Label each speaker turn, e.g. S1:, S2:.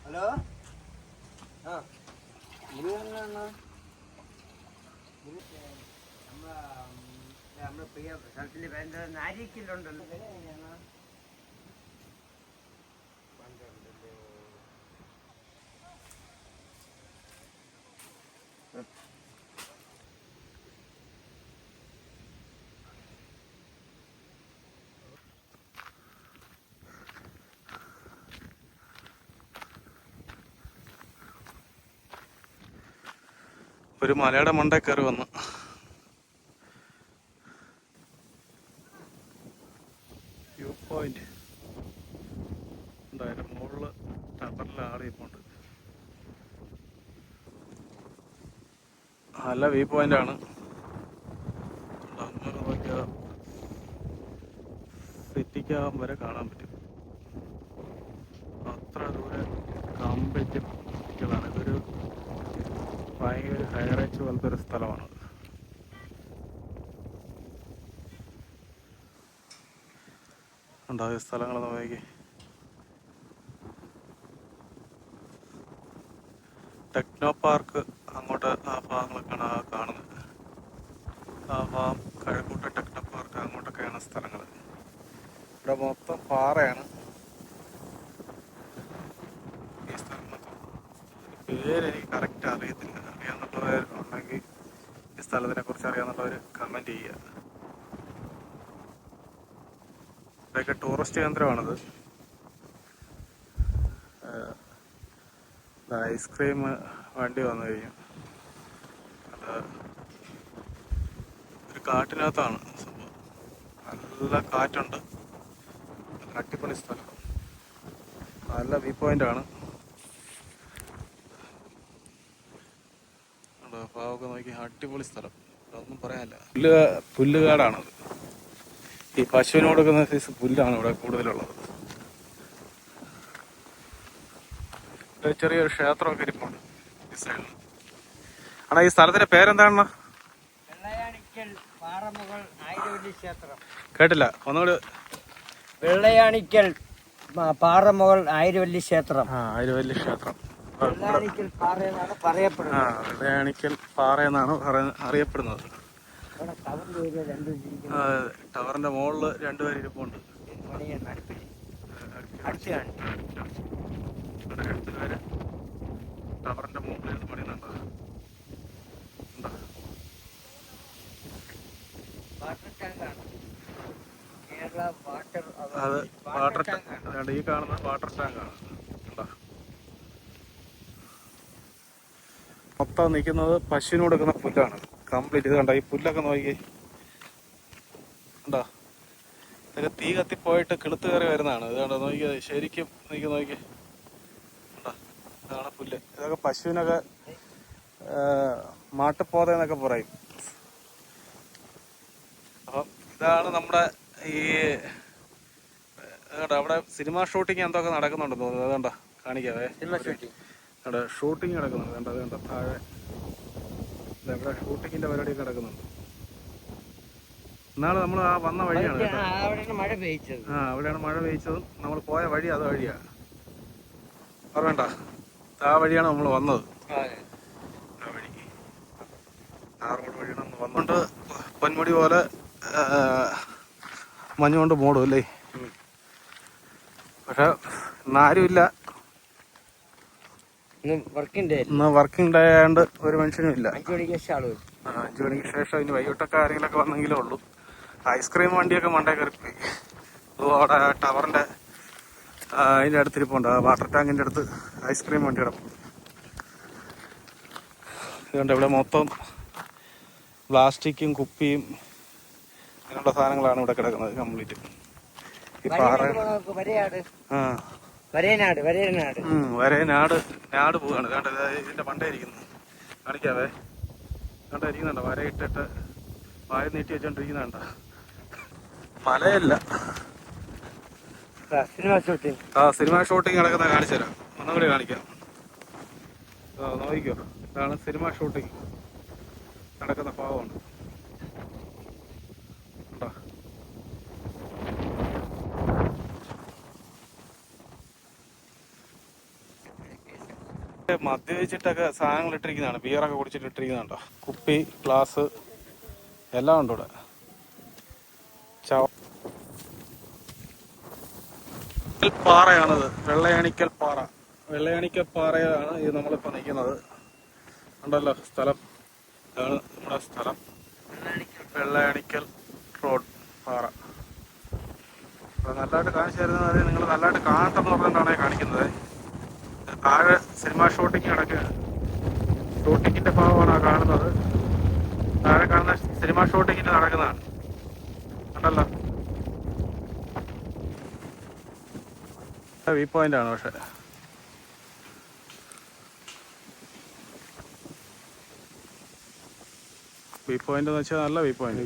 S1: Hello ആ മുരുകനാണ് നമ്മുടെ പ്രിയ സ്ഥലത്തിൽ വേണ്ട നാരിക്കലുണ്ടല്ലോ എങ്ങനെയാണ്
S2: ഒരു മലയുടെ മണ്ടേ കയറി വന്നു. വ്യൂ പോയിന്റ് ഉണ്ടായാലും മുകളില് ടവറിൽ ആളിപ്പോണ്ട്. നല്ല വ്യൂ പോയിന്റ് ആണ്. അങ്ങനെ നോക്കിയാൽ സിറ്റിക്കകം വരെ കാണാൻ പറ്റും. അത്ര ദൂരെ കംപ്ലീറ്റ് സിറ്റികളാണ്. ഇതൊരു ഭയങ്കര ഹൈറേഞ്ച് പോലത്തെ ഒരു സ്ഥലമാണ്. ഉണ്ടായ സ്ഥലങ്ങൾ നോക്കി. ടെക്നോ പാർക്ക് അങ്ങോട്ട് ആ ഭാഗങ്ങളൊക്കെയാണ് ആ കാണുന്നത്. ആ ഭാഗം കഴക്കൂട്ട ടെക്നോ പാർക്ക് അങ്ങോട്ടൊക്കെയാണ് സ്ഥലങ്ങൾ. ഇവിടെ മൊത്തം പാറയാണ്. ഈ സ്ഥലം മൊത്തം പേരെനിക്ക് കറക്റ്റ് അറിയത്തില്ല. അറിയാവുന്നവർ ഉണ്ടെങ്കിൽ ഈ സ്ഥലത്തിനെ കുറിച്ച് അറിയാവുന്നവർ കമൻറ്റ് ചെയ്യുക. ഇവിടെയൊക്കെ ടൂറിസ്റ്റ് കേന്ദ്രമാണിത്. ഐസ്ക്രീം വണ്ടി വന്നു കഴിഞ്ഞു. അത് ഒരു കാട്ടിനകത്താണ് സംഭവം. നല്ല കാറ്റുണ്ട്. നല്ല അടിപൊളി സ്ഥലം. നല്ല വ്യൂ പോയിന്റ് ആണ്. ഭാവമൊക്കെ നോക്കി അടിപൊളി സ്ഥലം. ഒന്നും പറയാനില്ല. പുല്ലുകാടാണത്. ഈ പശുവിന് കൊടുക്കുന്ന സൈസ് പുല്ലാണ് ഇവിടെ കൂടുതലുള്ളത്. ചെറിയൊരു ക്ഷേത്രമൊക്കെ ഇരിപ്പുണ്ട് ഈ സൈഡിൽ. ആണോ ഈ സ്ഥലത്തിന്റെ പേരെന്താണ്?
S1: വെള്ളയാണിക്കൽ പാറമുകൾ ആയിരവല്ലി ക്ഷേത്രം.
S2: കേട്ടില്ല, ഒന്നുകൂടി.
S1: വെള്ളയാണിക്കൽ പാറമുകൾ ആയിരവല്ലി ക്ഷേത്രം.
S2: ആയിരവല്ലി ക്ഷേത്രം
S1: വെള്ളയാണിക്കൽ പാറ എന്നാണ് പറയപ്പെടുന്നത്.
S2: വെള്ളയാണിക്കൽ പാറ എന്നാണ് അറിയപ്പെടുന്നത്. ടവറിന്റെ മുകളില് രണ്ടുപേര് ഇരിപ്പുണ്ട്. രണ്ടുപേര് ടവറിന്റെ മുകളിൽ നിന്ന് പണിയുന്നുണ്ട്. അത് വാട്ടർ ടാങ്ക്. ഈ കാണുന്ന വാട്ടർ ടാങ്കാണ്. മൊത്തം നിൽക്കുന്നത് പശുവിന് കൊടുക്കുന്ന പുല്ലാണ്. കംപ്ലീറ്റ് ഇത് കണ്ട. ഈ പുല്ലൊക്കെ നോക്കി കണ്ടോ. ഇതൊക്കെ തീ കത്തിപ്പോയിട്ട് കിളുത്ത് കയറി വരുന്നതാണ്. ഇത് കണ്ടോ നോക്കിയത്. ശരിക്കും നോക്കി കണ്ടോ. ഇതാണ് പുല്ല്. ഇതൊക്കെ പശുവിനൊക്കെ മാട്ടുപോതെന്നൊക്കെ പറയും. അപ്പം ഇതാണ് നമ്മുടെ ഈ കേട്ടോ. അവിടെ സിനിമ ഷൂട്ടിങ് എന്തൊക്കെ നടക്കുന്നുണ്ടെന്ന് തോന്നുന്നു. അതുകൊണ്ടോ കാണിക്കാവേ. അവിടെ ഷൂട്ടിങ് നടക്കുന്നുണ്ട്. കണ്ടോ അത് കണ്ടോ താഴെ. ഇവിടെ ഷൂട്ടിങ്ങിന്റെ പരിപാടിയൊക്കെ നടക്കുന്നുണ്ട്. ഇന്നാള് നമ്മൾ ആ വന്ന വഴിയാണ്.
S1: അവിടെയാണ് മഴ
S2: പെയ്ച്ചതും നമ്മൾ പോയ വഴി അത് വഴിയാണ്. ഓർമ്മണ്ട? ആ വഴിയാണ് നമ്മൾ വന്നത്. ആ വഴി ആ റോഡ് വഴിയാണ് നമ്മൾ വന്നുകൊണ്ട് പൊന്മുടി പോലെ മഞ്ഞുകൊണ്ട് മൂടും അല്ലേ. പക്ഷെ ഇന്നാരുമില്ല. ഇന്ന് വർക്കിംഗ് ഡേ ആയതുകൊണ്ട് ഒരു മനുഷ്യനും ഇല്ല.
S1: 5 മണിക്ക് ശേഷം
S2: 5 മണിക്ക് ശേഷം ഇനി വൈകിട്ടൊക്കെ ആരെങ്കിലൊക്കെ വന്നെങ്കിലേ ഉള്ളൂ. ഐസ്ക്രീം വണ്ടിയൊക്കെ മണ്ടേ കയറിപ്പോയി. അവിടെ ടവറിന്റെ അതിന്റെ അടുത്തിരിപ്പുണ്ട്. വാട്ടർ ടാങ്കിന്റെ അടുത്ത് ഐസ്ക്രീം വണ്ടി കിടക്കും. ഇതുകൊണ്ട് ഇവിടെ മൊത്തം പ്ലാസ്റ്റിക്കും കുപ്പിയും അങ്ങനെയുള്ള സാധനങ്ങളാണ് ഇവിടെ കിടക്കുന്നത് കംപ്ലീറ്റ്. ഈ പാറ വരേനാട് പോവാണ്. കണ്ടത് ഇതിന്റെ മണ്ടേ ഇരിക്കുന്നു. കാണിക്കാവേ. കണ്ട ഇരിക്കുന്നുണ്ടോ? വരയിട്ടിട്ട് വായ നീട്ടി വെച്ചോണ്ടിരിക്കുന്ന കണ്ട. മലയല്ല, സിനിമ ഷൂട്ടിങ് നടക്കുന്ന കാണിച്ചു തരാം. ഒന്നും കൂടി കാണിക്കാം. നോക്കിക്കോ. ഇതാണ് സിനിമ ഷൂട്ടിങ് നടക്കുന്ന ഭാഗമാണ്. മദ്യപിച്ചിട്ടൊക്കെ സാധനങ്ങൾ ഇട്ടിരിക്കുന്നതാണ്, ബിയറൊക്കെ കുടിച്ചിട്ട് ഇട്ടിരിക്കുന്നുണ്ടോ, കുപ്പി ഗ്ലാസ് എല്ലാം ഉണ്ട് ഇവിടെ. പാറയാണിത്, വെള്ളയണിക്കൽ പാറ. വെള്ളയണിക്കൽ പാറയാണ് ഇത് നമ്മളിപ്പോൾ നിൽക്കുന്നത്. ഉണ്ടല്ലോ സ്ഥലം, ഇതാണ് നമ്മുടെ സ്ഥലം, വെള്ളയണിക്കൽ റോഡ് പാറ. അപ്പോൾ നല്ലതായിട്ട് കാണിച്ചു തരുന്നത് നിങ്ങൾ നല്ലതായിട്ട് കാണട്ടെന്ന് പറഞ്ഞിട്ടാണ് കാണിക്കുന്നത്. താഴെ സിനിമ ഷൂട്ടിങ് നടക്കുകയാണ്. ഷൂട്ടിങ്ങിൻ്റെ ഭാഗമാണ് ആ കാണുന്നത്. താഴെ കാണുന്ന സിനിമ ഷൂട്ടിങ്ങിന് നടക്കുന്നതാണ്. കണ്ടല്ലോ, വ്യൂ പോയിന്റ് ആണ്. പക്ഷെ വ്യൂ പോയിന്റ് എന്ന് വെച്ചാൽ നല്ല വ്യൂ പോയിന്റ്.